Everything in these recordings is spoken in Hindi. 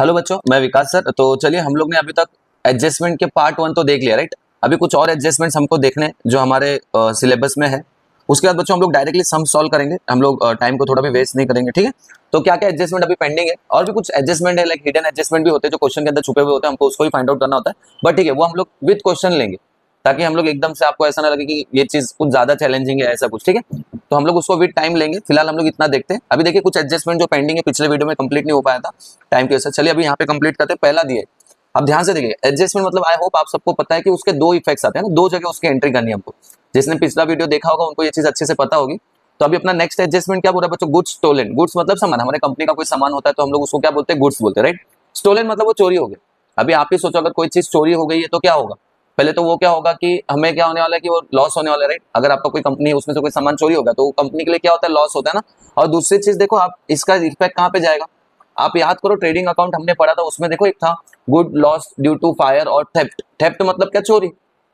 हेलो बच्चों, मैं विकास सर। तो चलिए, हम लोग ने अभी तक एडजस्टमेंट के पार्ट 1 तो देख लिया, राइट। अभी कुछ और एडजस्टमेंट्स हमको देखने जो हमारे सिलेबस में है। उसके बाद बच्चों हम लोग डायरेक्टली सम सॉल्व करेंगे। हम लोग टाइम को थोड़ा भी वेस्ट नहीं करेंगे, ठीक है। तो क्या क्या एडजस्टमेंट अभी पेंडिंग है, और भी कुछ एडजस्टमेंट है, लाइक हिडन एडजस्टमेंट भी होते हैं जो क्वेश्चन के अंदर छुपे हुए होते हैं, हमको उसको भी फाइंड आउट करना होता है। बट ठीक है, वो हम लोग विद क्वेश्चन लेंगे, ताकि हम लोग एकदम से आपको ऐसा ना लगे कि ये चीज कुछ ज्यादा चैलेंजिंग है, ऐसा कुछ, ठीक है। तो हम लोग उसको विद टाइम लेंगे। फिलहाल हम लोग इतना देखते हैं। अभी देखिए, कुछ एडजस्टमेंट जो पेंडिंग है पिछले वीडियो में कंप्लीट नहीं हो पाया था टाइम की वजह से। चलिए अभी यहाँ पे कंप्लीट करते हैं। पहला दिए, अब ध्यान से देखिए, एडजस्टमेंट मतलब आई होप आप सबको पता है कि उसके दो इफेक्ट्स आते हैं ना, दो जगह उसकी एंट्री करनी है हमको। जिसने पिछला वीडियो देखा होगा उनको ये चीज अच्छे से पता होगी। तो अभी अपना नेक्स्ट एडजस्टमेंट क्या बोल रहा है बच्चों? Goods stolen. गुड्स मतलब सामान, हमारे कंपनी का कोई सामान होता है तो हम लोग उसको क्या बोलते हैं? गुड्स बोलते हैं, राइट। स्टोलन मतलब वो चोरी हो गए। अभी आप ही सोचो, अगर कोई चीज चोरी हो गई है तो क्या होगा? पहले तो वो क्या होगा कि हमें क्या होने वाला है कि वो लॉस होने वाला है, राइट। अगर आपका कोई कंपनी है, उसमें से कोई सामान चोरी होगा तो कंपनी के लिए क्या होता है? लॉस होता है ना। और दूसरी चीज देखो, आप इसका इफेक्ट कहाँ पे जाएगा? आप याद करो, ट्रेडिंग अकाउंट हमने पढ़ा था, उसमें देखो एक था good loss due to fire और थेफ्ट। थेफ्ट मतलब क्या? चोरी।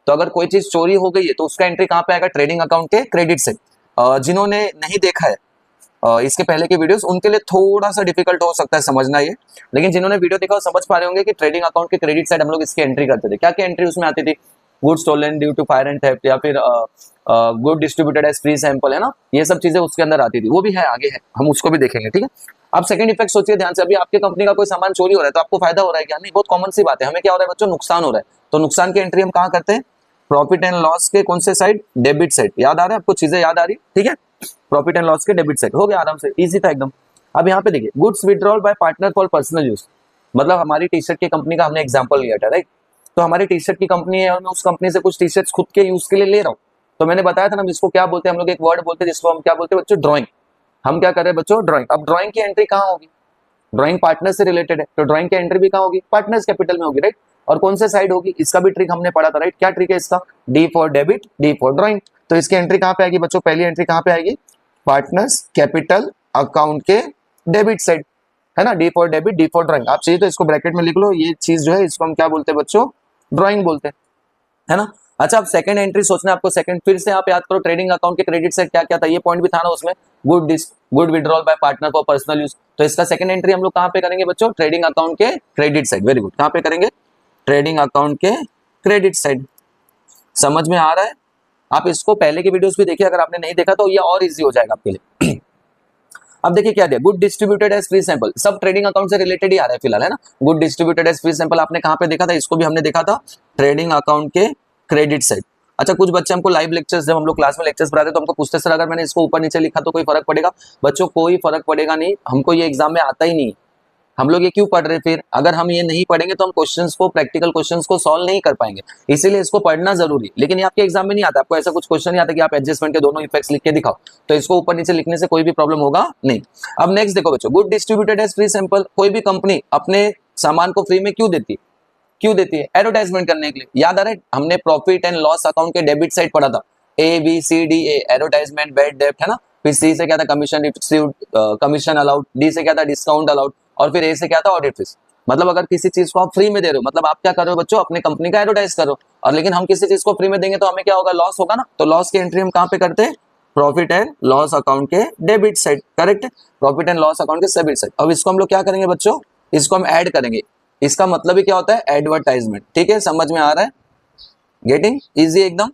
तो अगर कोई चीज चोरी हो गई है तो उसका एंट्री कहाँ पे आएगा? ट्रेडिंग अकाउंट के क्रेडिट से। जिन्होंने नहीं देखा है इसके पहले के वीडियोस, उनके लिए थोड़ा सा डिफिकल्ट हो सकता है समझना ये। लेकिन जिन्होंने वीडियो देखा वो समझ पा रहे होंगे कि ट्रेडिंग अकाउंट के क्रेडिट साइड हम लोग इसकी एंट्री करते थे। क्या क्या एंट्री उसमें आती थी? Good stolen due to fire and theft, या फिर good distributed as free sample, है ना। ये सब चीजें उसके अंदर आती थी, वो भी है, आगे है, हम उसको भी देखेंगे, ठीक है। अब सेकंड इफेक्ट सोचिए ध्यान से। अभी आपकी कंपनी का कोई सामान चोरी हो रहा है तो आपको फायदा हो रहा है क्या? नहीं, बहुत कॉमन सी बात है। हमें क्या हो रहा है बच्चों? नुकसान हो रहा है। तो नुकसान की एंट्री हम कहाँ करते हैं? प्रॉफिट एंड लॉस के कौन से साइड? Debit side. याद आ रहा है आपको? चीजें याद आ रही, ठीक है। प्रॉफिट एंड लॉस के डेबिट साइड हो गया, आराम से, इजी था एकदम। अब यहाँ पे देखिए, goods withdrawal bye partner for personal use, मतलब हमारी टी शर्ट की कंपनी का हमने एग्जांपल लिया था, राइट। तो हमारी टी शर्ट की कंपनी है और मैं उस कंपनी से कुछ टी शर्ट खुद के यूज के लिए ले रहा हूँ। तो मैंने बताया था ना, हम इसको क्या बोलते हैं? हम लोग एक वर्ड बोलते हैं जिसको हम क्या बोलते हैं बच्चों? ड्रॉइंग। हम क्या कर रहे हैं बच्चों? ड्रॉइंग। अब ड्रॉइंग की एंट्री कहाँ होगी? ड्रॉइंग पार्टनर से रिलेटेड है, तो ड्रॉइंग की एंट्री भी कहाँ होगी? पार्टनर्स कैपिटल में होगी, राइट। और कौन से साइड होगी? इसका भी ट्रिक हमने पढ़ा था, राइट। क्या ट्रिक है इसका? D for debit, D for drawing. तो इसकी एंट्री कहाँ पे आएगी बच्चों? पहली एंट्री कहाँ पे आएगी? पार्टनर्स कैपिटल अकाउंट के डेबिट साइड, है ना। D for debit, D for drawing. आप चाहिए तो इसको ब्रैकेट में लिख लो। ये चीज जो है इसको हम क्या बोलते हैं बच्चों? ड्रॉइंग बोलते हैं, है ना। अच्छा, अब सेकंड एंट्री सोचना आपको। सेकंड फिर से आप याद करो, ट्रेडिंग अकाउंट के क्रेडिट साइड क्या क्या था? ये पॉइंट भी था ना उसमें, good withdrawal bye partner for personal use. तो इसका सेकंड एंट्री हम लोग कहाँ पे करेंगे बच्चों? ट्रेडिंग अकाउंट के क्रेडिट साइड। वेरी गुड, कहाँ पे करेंगे? ट्रेडिंग अकाउंट के क्रेडिट साइड। समझ में आ रहा है? आप इसको पहले के वीडियोस भी देखिए, अगर आपने नहीं देखा तो ये और इजी हो जाएगा आपके लिए। अब देखिए क्या दिया, good distributed as free sample. सब ट्रेडिंग अकाउंट से रिलेटेड ही आ रहा है फिलहाल, है ना। Good distributed as free sample आपने कहाँ पे देखा था? इसको भी हमने देखा था ट्रेडिंग अकाउंट के क्रेडिट साइड। अच्छा, कुछ बच्चे हमको लाइव लेक्चर्स, जब हम लोग क्लास में लेक्चर्स पढ़ाते तो हमको पूछते सर अगर मैंने इसको ऊपर नीचे लिखा तो कोई फर्क पड़ेगा? बच्चों कोई फर्क पड़ेगा नहीं, हमको ये एग्जाम में आता ही नहीं। हम लोग ये क्यों पढ़ रहे? फिर अगर हम ये नहीं पढ़ेंगे तो हम क्वेश्चंस को, प्रैक्टिकल क्वेश्चंस को सॉल्व नहीं कर पाएंगे। इसीलिए इसको पढ़ना जरूरी। लेकिन ये आपके एग्जाम में नहीं आता, आपको ऐसा कुछ क्वेश्चन नहीं आता कि आप एडजस्टमेंट के दोनों इफेक्ट्स लिख के दिखाओ। तो इसको ऊपर नीचे लिखने से कोई भी प्रॉब्लम होगा नहीं। अब नेक्स्ट देखो बच्चों, good distributed as free sample. कोई भी कंपनी अपने सामान को फ्री में क्यों देती है? क्यों देती है? एडवर्टाइजमेंट करने के लिए। याद आ रहा है? हमने प्रॉफिट एंड लॉस अकाउंट के डेबिट साइड पढ़ा था, A B C D. A advertisement, bad डेब्ट, है ना। फिर सी से क्या था? Commission received, commission allowed. D से क्या था? Discount allowed. और फिर ए से क्या था? Audit fees. मतलब अगर किसी चीज को आप फ्री में दे रहे हो, मतलब आप क्या कर रहे हो बच्चों? अपनी कंपनी का एडवर्टाइज कर रहे हो। और लेकिन हम किसी चीज को फ्री में देंगे तो हमें क्या होगा? लॉस होगा ना। तो लॉस की एंट्री हम कहाँ पे करते हैं? प्रॉफिट एंड लॉस अकाउंट के debit side, correct. Profit and loss account के डेबिट साइड। अब इसको हम लोग क्या करेंगे बच्चों? इसको हम ऐड करेंगे। इसका मतलब ही क्या होता है? एडवर्टाइजमेंट, ठीक है। समझ में आ रहा है? गेटिंग इजी एकदम।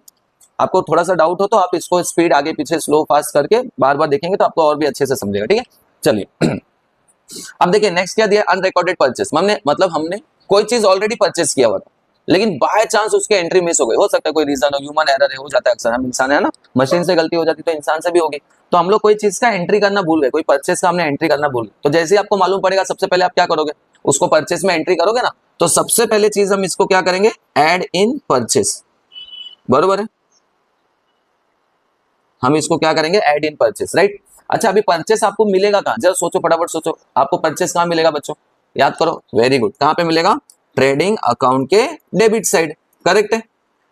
आपको थोड़ा सा डाउट हो तो आप इसको स्पीड आगे पीछे, स्लो फास्ट करके बार बार देखेंगे तो आपको और भी अच्छे से समझेगा, ठीक है। चलिए अब देखिए नेक्स्ट क्या दिया? Unrecorded purchase. हमने कोई चीज ऑलरेडी परचेस किया हुआ था, लेकिन बाय चांस उसके एंट्री मिस हो गई। हो सकता है कोई रीजन हो, ह्यूमन एरर है, हो जाता है अक्सर, हम इंसान है ना। मशीन से गलती हो जाती तो इंसान से भी होगी। तो हम लोग कोई चीज का एंट्री करना भूल गए, कोई परचेस का हमने एंट्री करना भूल गए। तो जैसे ही आपको मालूम पड़ेगा, सबसे पहले आप क्या करोगे? उसको परचेस में एंट्री करोगे ना। तो सबसे पहले चीज हम इसको क्या करेंगे? ऐड इन परचेस, बरोबर है। हम इसको क्या करेंगे? ऐड इन परचेस, राइट। अच्छा, अभी परचेस आपको मिलेगा कहां? जरा सोचो, फटाफट सोचो, आपको परचेस कहां मिलेगा बच्चों? याद करो, वेरी गुड। कहां पे मिलेगा? ट्रेडिंग अकाउंट के डेबिट साइड, करेक्ट है।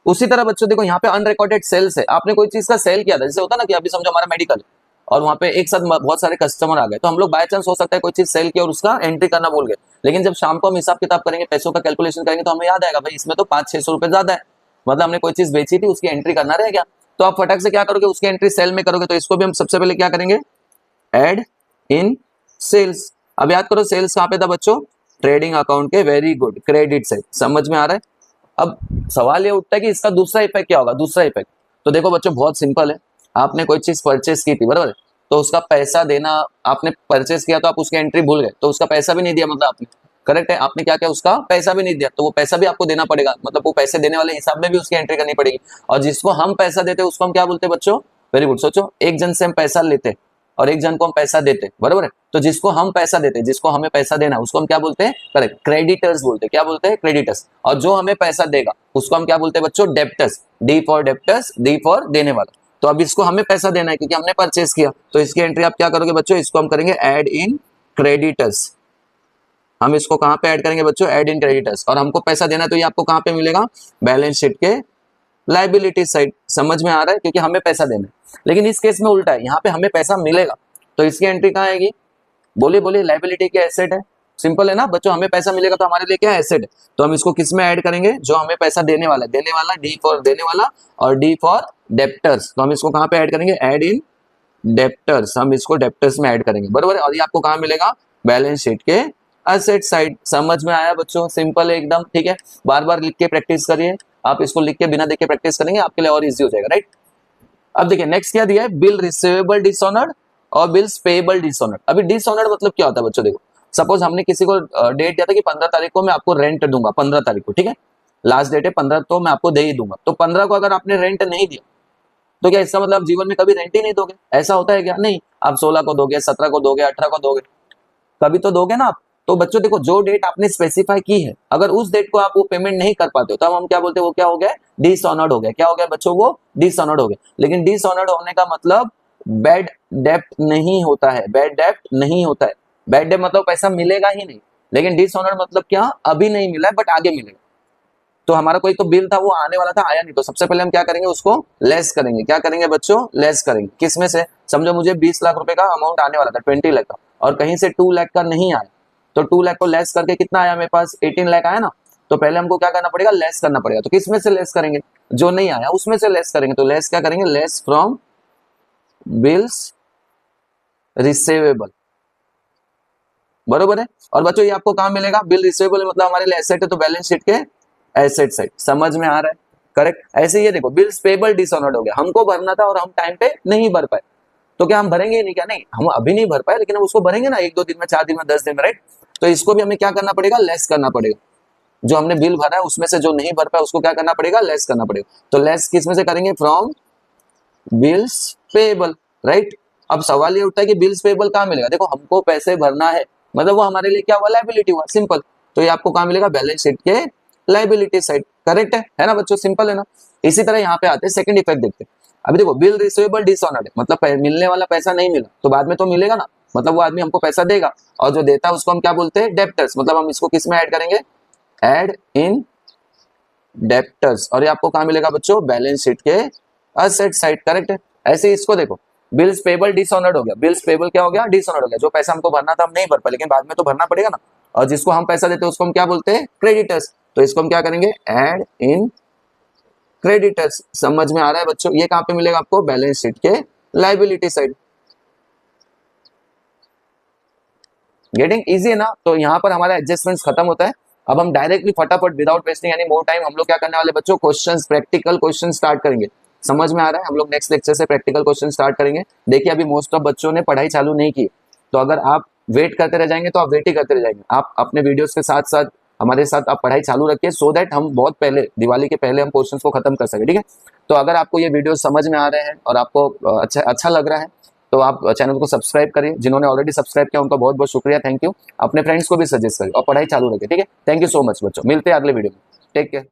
उसी तरह बच्चों देखो, यहाँ पे अनरिकॉर्डेड सेल्स है। आपने कोई चीज का सेल किया था, जैसे होता ना कि अभी समझो हमारा मेडिकल है और वहां पे एक साथ बहुत सारे कस्टमर आ गए, तो हम लोग बाय चांस हो सकता है कोई चीज सेल किया और उसका एंट्री करना भूल गए। लेकिन जब शाम को हम हिसाब किताब करेंगे, पैसों का कैलकुलेशन करेंगे, तो हमें याद आएगा भाई इसमें तो 500-600 रुपए ज्यादा है। मतलब हमने कोई चीज बेची थी, उसकी एंट्री करना रह गया। तो आप फटक से क्या करोगे? उसकी एंट्री सेल में करोगे। तो इसको भी हम सबसे पहले क्या करेंगे? Add in sales. अब याद करो, सेल्स कहां पे था बच्चों? ट्रेडिंग अकाउंट के, वेरी गुड, क्रेडिट साइड, समझ में आ रहा है। अब सवाल ये उठता है कि इसका दूसरा इफेक्ट क्या होगा, दूसरा इफेक्ट। तो देखो बच्चों बहुत सिंपल है, आपने कोई चीज परचेस की थी बराबर, तो उसका पैसा देना, आपने परचेस किया तो आप उसकी एंट्री भूल गए, तो उसका पैसा भी नहीं दिया, मतलब आपने, करेक्ट है, आपने क्या किया, उसका पैसा भी नहीं दिया, तो वो पैसा भी आपको देना पड़ेगा, मतलब वो पैसे देने वाले हिसाब में भी उसकी एंट्री करनी पड़ेगी। और जिसको हम पैसा देते हैं उसको हम क्या बोलते हैं बच्चों, वेरी गुड, सोचो, एक जन से हम पैसा लेते और एक जन को हम पैसा देते, बराबर है, तो जिसको हम पैसा देते, जिसको हमें पैसा देना, उसको हम क्या बोलते हैं, करेक्ट, क्रेडिटर्स बोलते हैं, क्या बोलते हैं, क्रेडिटर्स। और जो हमें पैसा देगा उसको हम क्या बोलते हैं बच्चों, debtors, D for debtors, D for देने वाला। तो अब इसको हमें पैसा देना है क्योंकि हमने परचेस किया, तो इसकी एंट्री आप क्या करोगे बच्चों, इसको हम करेंगे ऐड इन क्रेडिटर्स। हम इसको कहां पे ऐड करेंगे बच्चों, ऐड इन क्रेडिटर्स। और हमको पैसा देना है तो ये आपको कहां पे मिलेगा, बैलेंस शीट के लायबिलिटी साइड, समझ में आ रहा है, क्योंकि हमें पैसा देना है। लेकिन इस केस में उल्टा है, यहाँ पे हमें पैसा मिलेगा तो इसकी एंट्री कहाँ आएगी, बोलिए बोलिए, लायबिलिटी के एसेट है, सिंपल है ना बच्चों, हमें पैसा मिलेगा तो हमारे लिए क्या एसेट है, तो हम इसको किस में ऐड करेंगे, जो हमें पैसा देने वाला है, देने वाला, डी फॉर देने वाला, और डी फॉर डेप्टर्स, तो हम इसको कहां पे ऐड करेंगे, ऐड इन डेप्टर्स, हम इसको डेप्टर्स में ऐड करेंगे, बराबर है। और ये आपको कहां मिलेगा, बैलेंस शीट के एसेट साइड, समझ में आया बच्चों, सिंपल है एकदम, ठीक है। बार बार लिख के प्रैक्टिस करिए, आप इसको लिख के बिना देखे प्रैक्टिस करेंगे आपके लिए और इजी हो जाएगा, राइट। अब देखिए नेक्स्ट क्या दिया है, बिल रिसीवेबल डिसऑनर्ड और बिल्स पेएबल डिसऑनर्ड। अभी डिसऑनर्ड मतलब क्या होता है बच्चों, देखो सपोज हमने किसी को डेट दिया था कि 15 तारीख को मैं आपको रेंट दूंगा, 15 तारीख को, ठीक है, लास्ट डेट है 15, तो मैं आपको दे ही दूंगा। तो 15 को अगर आपने रेंट नहीं दिया तो क्या इसका मतलब जीवन में कभी रेंट ही नहीं दोगे, ऐसा होता है क्या, नहीं, आप 16 को दोगे, 17 को दोगे, 18 को दोगे, कभी तो दोगे ना आप। तो बच्चों देखो जो डेट आपने स्पेसिफाई की है, अगर उस डेट को आप वो पेमेंट नहीं कर पाते हो तो हम क्या बोलते हैं, वो क्या हो गया, डिसऑनर्ड हो गया, क्या हो गया बच्चों, वो डिसऑनर्ड हो गया। लेकिन डिसऑनर्ड होने का मतलब बैड डेप्ट नहीं होता है, बैड डेप्ट नहीं होता है, बैड डेप्ट मतलब पैसा मिलेगा ही नहीं, लेकिन डिसऑनर्ड मतलब क्या, अभी नहीं मिला है बट आगे मिलेगा। तो हमारा कोई तो बिल था वो आने वाला था, आया नहीं, तो सबसे पहले हम क्या करेंगे, उसको लेस करेंगे, क्या करेंगे बच्चों, लेस करेंगे, किसमें से, समझो मुझे 20 लाख रुपए का अमाउंट आने वाला था, 20 लाख का, और कहीं से 2 लाख का नहीं आया, तो 2 लाख को लेस करके कितना आया मेरे पास, 18 लाख आया ना। तो पहले हमको क्या करना पड़ेगा, लेस करना पड़ेगा, तो किसमें से लेस करेंगे, जो नहीं आया उसमें से लेस करेंगे, तो लेस क्या करेंगे, लेस फ्रॉम बिल्स रिसीवेबल, बरोबर है। और बच्चों ये आपको कहां मिलेगा, बिल रिसीवेबल मतलब हमारे लिए एसेट है, तो बैलेंस शीट के एसेट साइड, समझ में आ रहा है, करेक्ट। ऐसे ये देखो बिल्स पेबल डिसऑनर्ड हो गया, हमको भरना था और हम टाइम पे नहीं भर पाए, तो क्या हम भरेंगे ही नहीं, क्या नहीं, हम अभी नहीं भर पाए लेकिन हम उसको भरेंगे ना, 1-2 दिन में, 4 दिन में, 10 दिन में, राइट। तो इसको भी हमें क्या करना पड़ेगा, लेस करना पड़ेगा, जो हमने बिल भरा है उसमें से जो नहीं भर पाया उसको क्या करना पड़ेगा, लेस करना पड़ेगा। तो लेस किस में से करेंगे, फ्रॉम बिल्स पेबल, राइट। अब सवाल ये उठता है कि बिल्स पेबल कहां मिलेगा, देखो हमको पैसे भरना है, मतलब वो हमारे लिए क्या हुआ, लायबिलिटी हुआ, सिंपल। तो ये आपको कहां मिलेगा, बैलेंस शीट के लायबिलिटी साइड, करेक्ट है ना बच्चों, सिंपल है ना। इसी तरह यहाँ पे आते हैं सेकंड इफेक्ट देखते हैं। अभी देखो बिल रिसीवेबल डिसऑनर्ड है, मतलब मिलने वाला पैसा नहीं मिला, तो बाद में तो मिलेगा ना, मतलब वो आदमी हमको पैसा देगा, और जो देता है उसको हम क्या बोलते हैं, डेप्टर्स, मतलब हम इसको किस में ऐड करेंगे, ऐड इन डेप्टर्स। और ये आपको कहां मिलेगा बच्चों, बैलेंस शीट के एसेट साइड, करेक्ट है। ऐसे इसको देखो, बिल्स पेबल डिसऑनर्ड हो गया, बिल्स पेबल क्या हो गया, डिसऑनर्ड हो गया, जो पैसा हमको भरना था हम नहीं भर पाए, लेकिन बाद में तो भरना पड़ेगा ना। और जिसको हम पैसा देते हैं उसको हम क्या बोलते हैं, क्रेडिटर्स, तो इसको हम क्या करेंगे, ऐड इन क्रेडिटर्स, समझ में आ रहा है बच्चों। ये कहां पे मिलेगा आपको, बैलेंस शीट के लायबिलिटी साइड, गेटिंग इजी है ना। तो यहाँ पर हमारा एडजस्टमेंट्स खत्म होता है। अब हम डायरेक्टली फटाफट without wasting any more time हम लोग क्या करने वाले बच्चों, क्वेश्चंस, प्रैक्टिकल क्वेश्चन स्टार्ट करेंगे, समझ में आ रहा है। हम लोग नेक्स्ट लेक्चर से प्रैक्टिकल क्वेश्चन स्टार्ट करेंगे। देखिए अभी मोस्ट ऑफ बच्चों ने पढ़ाई चालू नहीं की, तो अगर आप वेट करते रह जाएंगे तो आप वेट ही करते रह जाएंगे। आप अपने वीडियोस के साथ साथ हमारे साथ आप पढ़ाई चालू रखिए, सो दैट हम बहुत पहले, दिवाली के पहले हम क्वेश्चन को खत्म कर सके, ठीक है। तो अगर आपको ये वीडियो समझ में आ रहे हैं और आपको अच्छा लग रहा है तो आप चैनल को सब्सक्राइब करिए। जिन्होंने ऑलरेडी सब्सक्राइब किया उनका बहुत बहुत शुक्रिया, थैंक यू। अपने फ्रेंड्स को भी सजेस्ट करिए और पढ़ाई चालू रखिए, ठीक है। थैंक यू सो मच बच्चों, मिलते हैं अगले वीडियो में, टेक केयर।